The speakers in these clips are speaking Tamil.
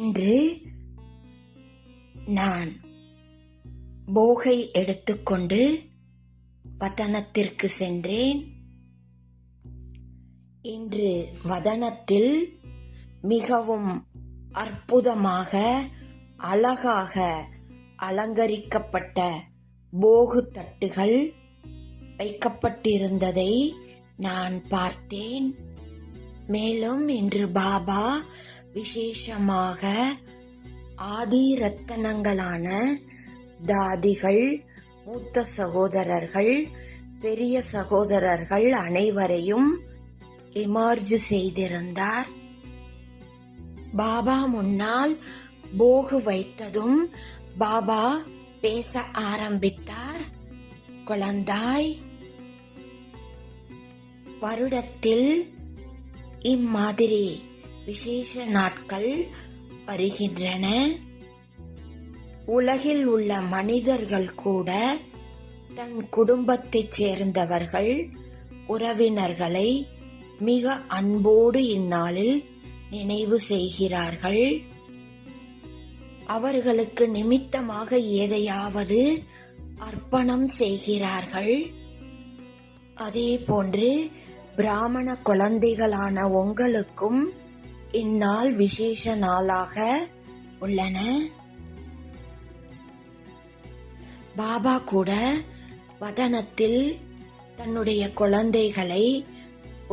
இன்று நான் போகை எடுத்துக்கொண்டு வதனத்திற்கு சென்றேன். இன்று வதனத்தில் மிகவும் அற்புதமாக அழகாக அலங்கரிக்கப்பட்ட போகு தட்டுகள் வைக்கப்பட்டிருந்ததை நான் பார்த்தேன். மேலும் இன்று பாபா விசேஷமாக ஆதி ரத்தனங்களான தாதிகள், மூத்த சகோதரர்கள், பெரிய சகோதரர்கள் அனைவரையும் எமர்ஜ் செய்திருந்தார். பாபா முன்னால் போகு வைத்ததும் பாபா பேச ஆரம்பித்தார். குழந்தாய், வருடத்தில் இம்மாதிரி விசேஷ நாட்கள் வருகின்றன. உலகில் உள்ள மனிதர்கள் கூட தன் குடும்பத்தைச் சேர்ந்தவர்கள், உறவினர்களை மிக அன்போடு இந்நாளில் நினைவு செய்கிறார்கள். அவர்களுக்கு நிமித்தமாக எதையாவது அர்ப்பணம் செய்கிறார்கள். அதே போன்று பிராமண குழந்தைகளான உங்களுக்கும் இந்நாள் விசேஷ நாளாக உள்ளன. பாபா கூட வதனத்தில் தன்னுடைய குழந்தைகளை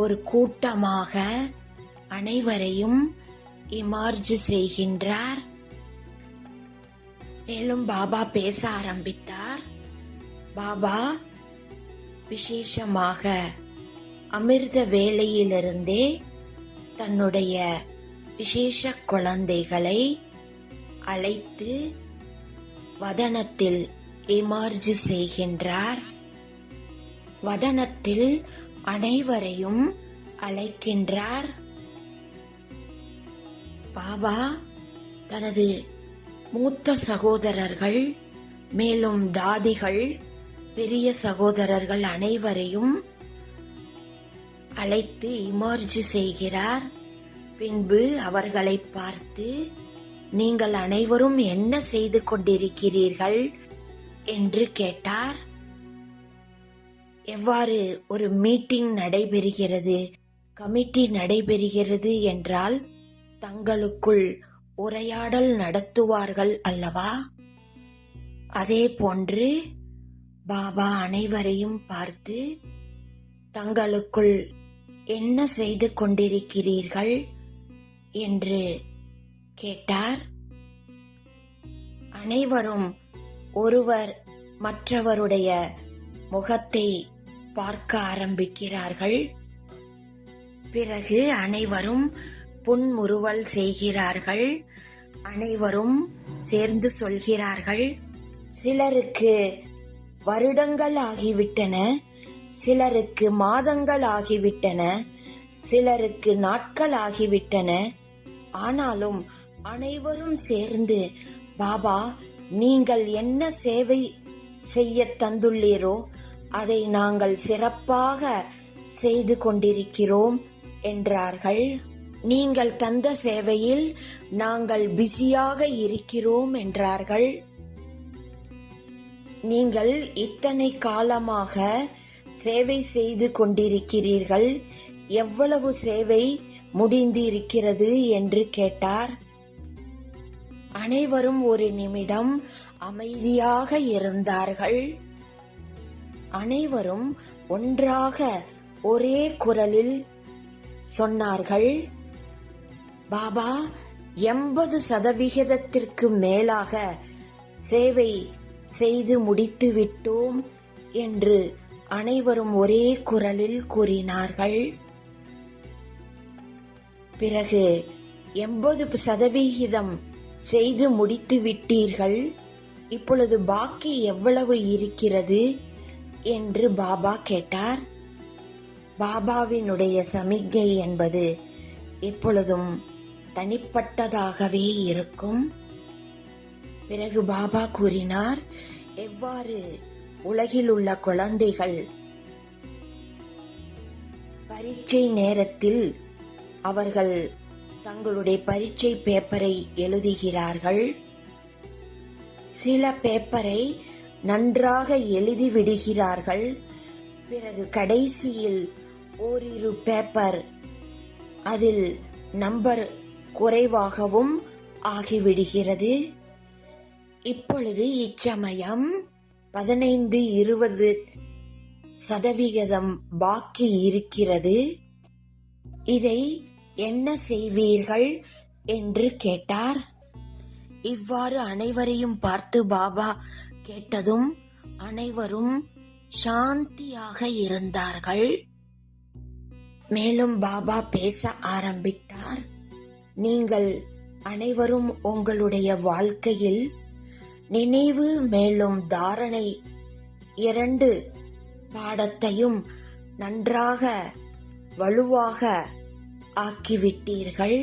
ஒரு கூட்டமாக அனைவரையும் இமர்ஜ் செய்கின்றார். மேலும் பாபா பேச ஆரம்பித்தார். பாபா விசேஷமாக அமிர்த வேளையிலிருந்தே தன்னுடைய விசேஷ குழந்தைகளை அழைத்து வதனத்தில் எமர்ஜ் செய்கின்றார். வதனத்தில் அனைவரையும் அழைக்கின்றார். பாபா தனது மூத்த சகோதரர்கள், மேலும் தாதிகள், பெரிய சகோதரர்கள் அனைவரையும் அழைத்து இமர்ஜ் செய்கிறார். பின்பு அவர்களை பார்த்து, நீங்கள் அனைவரும் என்ன செய்து கொண்டிருக்கிறீர்கள் என்று கேட்டார். எவ்வாறு ஒரு மீட்டிங் நடைபெறுகிறது, கமிட்டி நடைபெறுகிறது என்றால் தங்களுக்குள் உரையாடல் நடத்துவார்கள் அல்லவா? அதே போன்று பாபா அனைவரையும் பார்த்து, தங்களுக்குள் என்ன செய்து கொண்டிருக்கிறீர்கள் என்று கேட்டார். அனைவரும் ஒருவர் மற்றவருடைய முகத்தை பார்க்க ஆரம்பிக்கிறார்கள். பிறகு அனைவரும் புன்முறுவல் செய்கிறார்கள். அனைவரும் சேர்ந்து சொல்கிறார்கள், சிலருக்கு வருடங்கள் ஆகிவிட்டன, சிலருக்கு மாதங்கள் ஆகிவிட்டன, சிலருக்கு நாட்கள் ஆகிவிட்டன. ஆனாலும் அனைவரும் சேர்ந்து, பாபா நீங்கள் என்ன சேவை செய்ய தந்துள்ளீரோ அதை நாங்கள் சிறப்பாக செய்து கொண்டிருக்கிறோம் என்றார்கள். நீங்கள் தந்த சேவையில் நாங்கள் பிஸியாக இருக்கிறோம் என்றார்கள். நீங்கள் இத்தனை காலமாக சேவை செய்து கொண்டிருக்கிறீர்கள், எவ்வளவு சேவை முடிந்திருக்கிறது என்று கேட்டார். அனைவரும் ஒரு நிமிடம் அமைதியாக இருந்தார்கள். அனைவரும் ஒன்றாக ஒரே குரலில் சொன்னார்கள், பாபா 80% மேலாக சேவை செய்து முடித்து விட்டோம் என்று அனைவரும் ஒரே குரலில் கூறினார்கள். பிறகு 80% செய்து முடித்து விட்டீர்கள், இப்பொழுது பாக்கி எவ்வளவு இருக்கிறது என்று பாபா கேட்டார். பாபாவினுடைய சமிக்ஞை என்பது எப்பொழுதும் தனிப்பட்டதாகவே இருக்கும். பிறகு பாபா கூறினார், எவ்வாறு உலகில் உள்ள குழந்தைகள் பரீட்சை நேரத்தில் அவர்கள் தங்களுடைய பரீட்சை பேப்பரை எழுதுகிறார்கள். சில பேப்பரை நன்றாக எழுதி விடுகிறார்கள். பிறகு கடைசியில் ஓரிரு பேப்பர் அதில் நம்பர் குறைவாகவும் ஆகிவிடுகிறது. இப்பொழுது இச்சமயம் 15-20% பாக்கி இருக்கிறது. இதை என்ன செய்வீர்கள் என்று கேட்டார். இவ்வாறு அனைவரையும் பார்த்து பாபா கேட்டதும் அனைவரும் சாந்தியாக இருந்தார்கள். மேலும் பாபா பேச ஆரம்பித்தார். நீங்கள் அனைவரும் உங்களுடைய வாழ்க்கையில் நினைவு மேலும் தாரணை 2 பாடத்தையும் நன்றாக வலுவாக ஆக்கிவிட்டீர்கள்.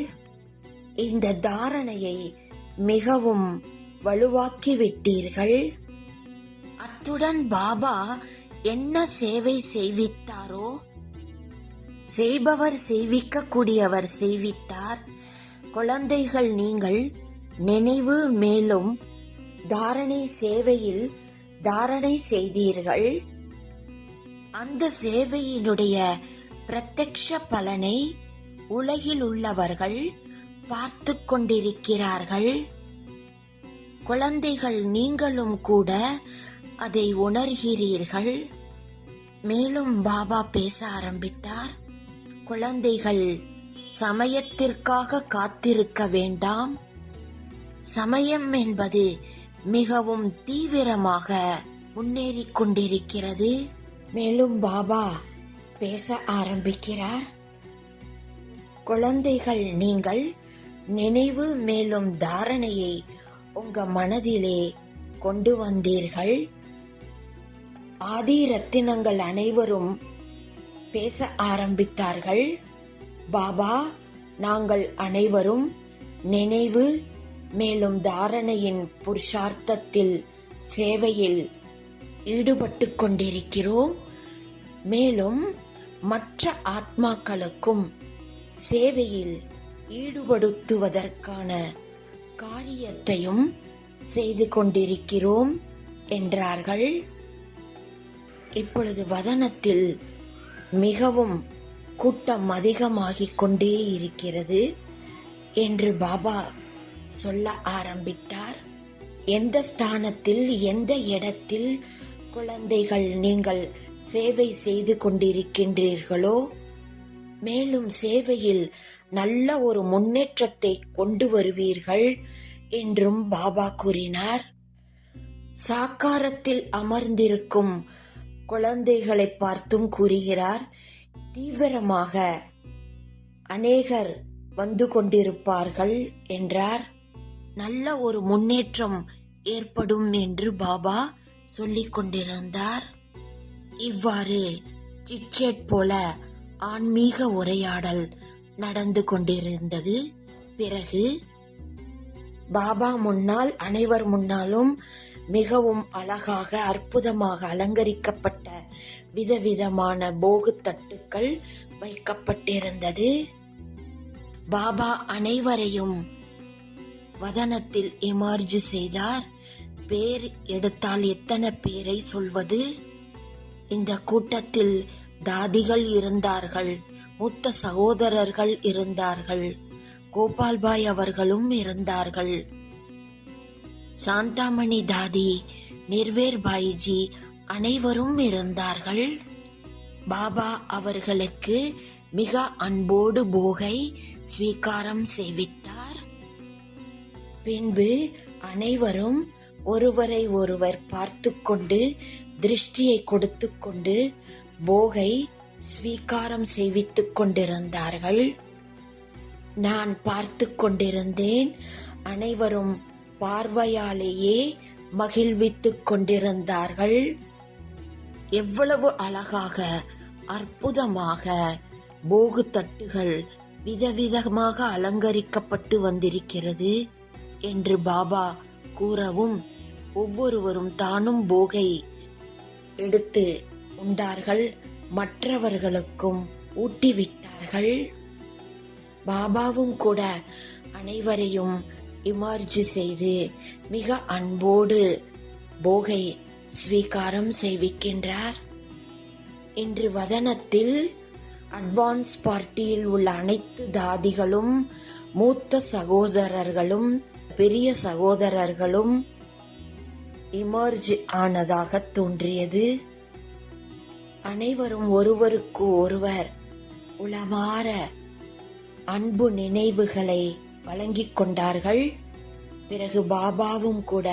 இந்த தாரணையை மிகவும் வலுவாக்கிவிட்டீர்கள். அத்துடன் பாபா என்ன சேவை செய்வித்தாரோ, செய்பவர் செய்விக்க கூடியவர் செய்வித்தார். குழந்தைகள், நீங்கள் நினைவு மேலும் தாரணை சேவையில் தாரணை செய்தீர்கள். அந்த சேவையினுடைய பிரத்யக்ஷ பலனை உலகில் உள்ளவர்கள் பார்த்து கொண்டிருக்கிறார்கள். குழந்தைகள், நீங்களும் கூட அதை உணர்கிறீர்கள். மேலும் பாபா பேச ஆரம்பித்தார். குழந்தைகள், சமயத்திற்காக காத்திருக்க வேண்டாம். சமயம் என்பது மிகவும் தீவிரமாக முன்னேறிக் கொண்டிருக்கிறது. மேலும் பாபா பேச ஆரம்பிக்கிறார். குழந்தைகள், நீங்கள் நினைவு மேலும் தாரணையை உங்க மனதிலே கொண்டு வந்தீர்கள். ஆதி ரத்தினங்கள் அனைவரும் பேச ஆரம்பித்தார்கள். பாபா, நாங்கள் அனைவரும் நினைவு மேலும் தாரணையின் புருஷார்த்தத்தில் சேவையில் ஈடுபட்டு கொண்டிருக்கிறோம். மேலும் மற்ற ஆத்மாக்களுக்கும் சேவையில் ஈடுபடுத்துவதற்கான காரியத்தையும் செய்து கொண்டிருக்கிறோம் என்றார்கள். இப்பொழுது வதனத்தில் மிகவும் கூட்டம் அதிகமாகிக் கொண்டே இருக்கிறது என்று பாபா சொல்ல ஆரம்பித்தார். எந்த ஸ்தானத்தில், எந்த இடத்தில் குழந்தைகள் நீங்கள் சேவை செய்து கொண்டிருக்கின்றீர்களோ, மேலும் சேவையில் நல்ல ஒரு முன்னேற்றத்தை கொண்டு வருவீர்கள் என்றும் பாபா கூறினார். சாக்காரத்தில் அமர்ந்திருக்கும் குழந்தைகளை பார்த்தும் கூறுகிறார். தீவிரமாக அநேகர் வந்து கொண்டிருப்பார்கள் என்றார். நல்ல ஒரு முன்னேற்றம் ஏற்படும் என்று பாபா சொல்லிக் கொண்டிருந்தார். இவ்வாறு சிட்சேட் போல ஆன்மீக உரையாடல் நடந்து கொண்டிருந்தது. பிறகு பாபா முன்னால், அனைவர் முன்னாலும் மிகவும் அழகாக அற்புதமாக அலங்கரிக்கப்பட்ட விதவிதமான போகு தட்டுக்கள் வைக்கப்பட்டிருந்தது. பாபா அனைவரையும் வதனத்தில் எமர்ஜ் செய்தார். பேர் எடுத்தால் எத்தனை பேரை சொல்வது? இந்த கூட்டத்தில் தாதிகள் இருந்தார்கள், மூத்த சகோதரர்கள் இருந்தார்கள், கோபால்பாய் அவர்களும் இருந்தார்கள், சாந்தாமணி தாதி, நிர்வேர் பாய்ஜி அனைவரும் இருந்தார்கள். பாபா அவர்களுக்கு மிக அன்போடு போகை ஸ்வீகாரம் செய்வித்தார். பின்பு அனைவரும் ஒருவரை ஒருவர் பார்த்து கொண்டு திருஷ்டியை கொடுத்து கொண்டு போகை ஸ்வீகாரம் செய்வித்துக் கொண்டிருந்தார்கள். நான் பார்த்து கொண்டிருந்தேன். அனைவரும் பார்வையாலேயே மகிழ்வித்துக் கொண்டிருந்தார்கள். எவ்வளவு அழகாக அற்புதமாக போகு தட்டுகள் விதவிதமாக அலங்கரிக்கப்பட்டு வந்திருக்கிறது என்று பாபா கூறவும், ஒவ்வொருவரும் தானும் போகை எடுத்து உண்டார்கள், மற்றவர்களுக்கும் ஊட்டிவிட்டார்கள். பாபாவும் கூட அனைவரையும் இமர்ஜ் செய்து மிக அன்போடு போகை ஸ்வீகாரம் செய்விக்கின்றார். இன்று வதனத்தில் அட்வான்ஸ் பார்ட்டியில் உள்ள அனைத்து தாதிகளும், மூத்த சகோதரர்களும், பெரிய சகோதரர்களும் இமர்ஜ் ஆனதாக தோன்றியது. அனைவரும் ஒருவருக்கு ஒருவர் உளமாற அன்பு நினைவுகளை வழங்கிக் கொண்டார்கள். பிறகு பாபாவும் கூட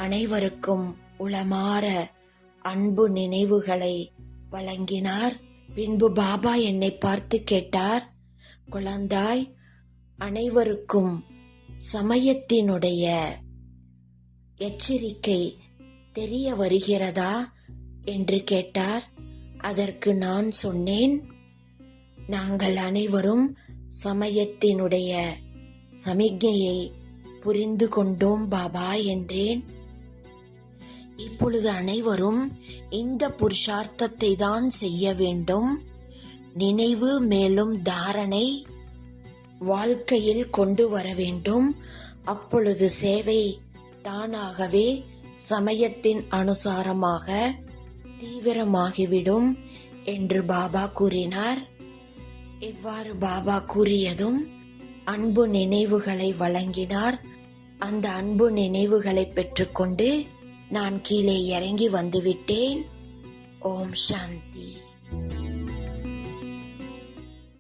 அனைவருக்கும் உளமாற அன்பு நினைவுகளை வழங்கினார். பின்பு பாபா என்னை பார்த்து கேட்டார், குழந்தாய், அனைவருக்கும் சமயத்தினுடைய எச்சரிக்கை தெரிய வருகிறதா என்று கேட்டார். அதற்கு நான் சொன்னேன், நாங்கள் அனைவரும் சமயத்தினுடைய சமிக்ஞையை புரிந்து கொண்டோம் பாபா என்றேன். இப்பொழுது அனைவரும் இந்த புருஷார்த்தத்தை தான் செய்ய வேண்டும். நினைவு மேலும் தாரணை வாழ்க்கையில் கொண்டு வர வேண்டும். அப்பொழுது சேவை தானாகவே சமயத்தின் அனுசாரமாக தீவிரமாகிவிடும் என்று பாபா கூறினார். இவ்வாறு பாபா கூறியதும் அன்பு நினைவுகளை வழங்கினார். அந்த அன்பு நினைவுகளை பெற்றுக்கொண்டு நான் கீழே இறங்கி வந்துவிட்டேன். ஓம் சாந்தி.